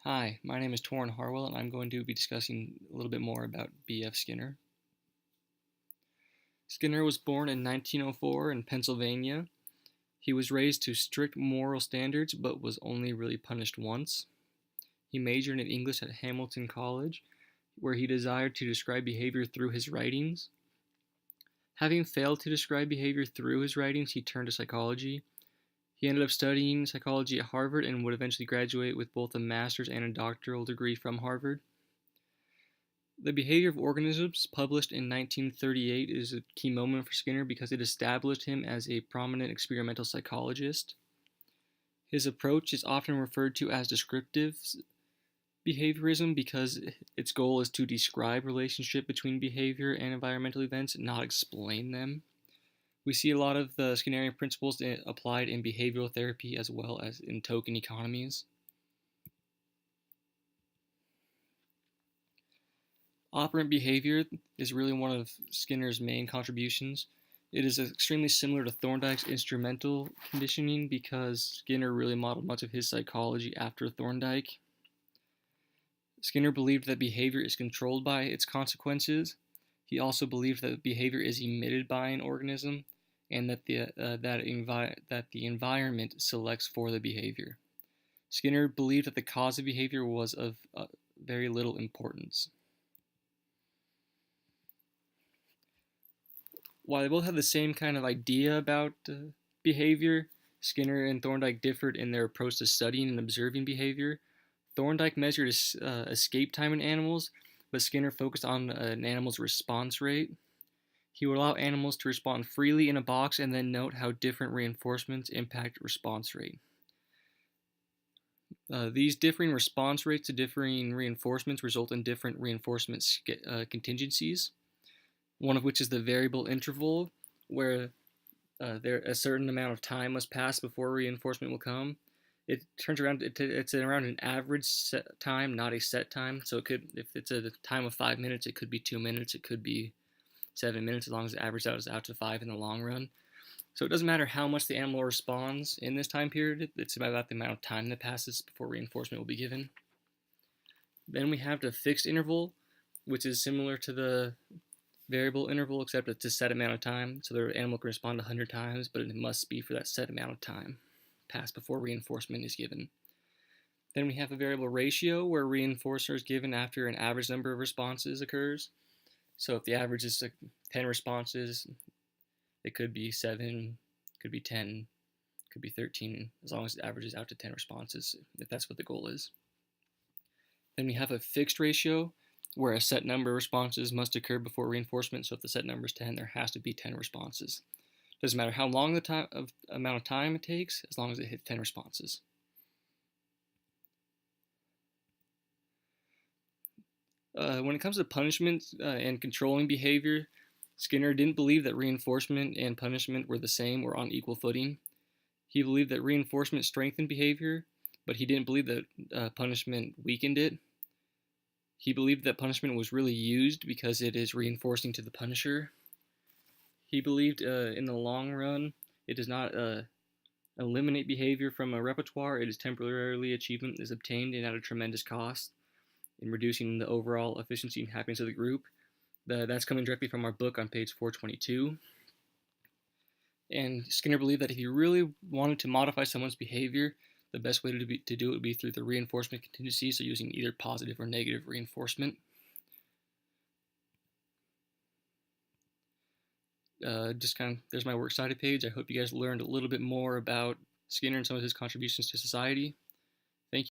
Hi, my name is Torrin Harwell, and I'm going to be discussing a little bit more about B.F. Skinner. Skinner was born in 1904 in Pennsylvania. He was raised to strict moral standards, but was only really punished once. He majored in English at Hamilton College, where he desired to describe behavior through his writings. Having failed to describe behavior through his writings, he turned to psychology. He ended up studying psychology at Harvard and would eventually graduate with both a master's and a doctoral degree from Harvard. The Behavior of Organisms, published in 1938, is a key moment for Skinner because it established him as a prominent experimental psychologist. His approach is often referred to as descriptive behaviorism because its goal is to describe relationship between behavior and environmental events, not explain them. We see a lot of the Skinnerian principles applied in behavioral therapy as well as in token economies. Operant behavior is really one of Skinner's main contributions. It is extremely similar to Thorndike's instrumental conditioning because Skinner really modeled much of his psychology after Thorndike. Skinner believed that behavior is controlled by its consequences. He also believed that behavior is emitted by an organism and that the environment selects for the behavior. Skinner believed that the cause of behavior was of very little importance. While they both had the same kind of idea about behavior, Skinner and Thorndike differed in their approach to studying and observing behavior. Thorndike measured escape time in animals, but Skinner focused on an animal's response rate. He would allow animals to respond freely in a box and then note how different reinforcements impact response rate. These differing response rates to differing reinforcements result in different reinforcement contingencies, one of which is the variable interval, where a certain amount of time must pass before reinforcement will come. It turns around, it's around an average set time, not a set time. So it could, if it's a time of 5 minutes, it could be 2 minutes, it could be 7 minutes, as long as it averages out to 5 in the long run. So it doesn't matter how much the animal responds in this time period, it's about the amount of time that passes before reinforcement will be given. Then we have the fixed interval, which is similar to the variable interval, except it's a set amount of time. So the animal can respond 100 times, but it must be for that set amount of time passed before reinforcement is given. Then we have a variable ratio, where reinforcer is given after an average number of responses occurs. So if the average is 10 responses, it could be 7, could be 10, could be 13, as long as it averages out to 10 responses, if that's what the goal is. Then we have a fixed ratio, where a set number of responses must occur before reinforcement. So if the set number is 10, there has to be 10 responses. Doesn't matter how long the amount of time it takes, as long as it hits 10 responses. When it comes to punishment and controlling behavior, Skinner didn't believe that reinforcement and punishment were the same or on equal footing. He believed that reinforcement strengthened behavior, but he didn't believe that punishment weakened it. He believed that punishment was really used because it is reinforcing to the punisher. He believed in the long run, it does not eliminate behavior from a repertoire. It is temporarily achievement is obtained and at a tremendous cost in reducing the overall efficiency and happiness of the group. That's coming directly from our book on page 422. And Skinner believed that if you really wanted to modify someone's behavior, the best way to do it would be through the reinforcement contingency, so using either positive or negative reinforcement. There's my works cited page. I hope you guys learned a little bit more about Skinner and some of his contributions to society.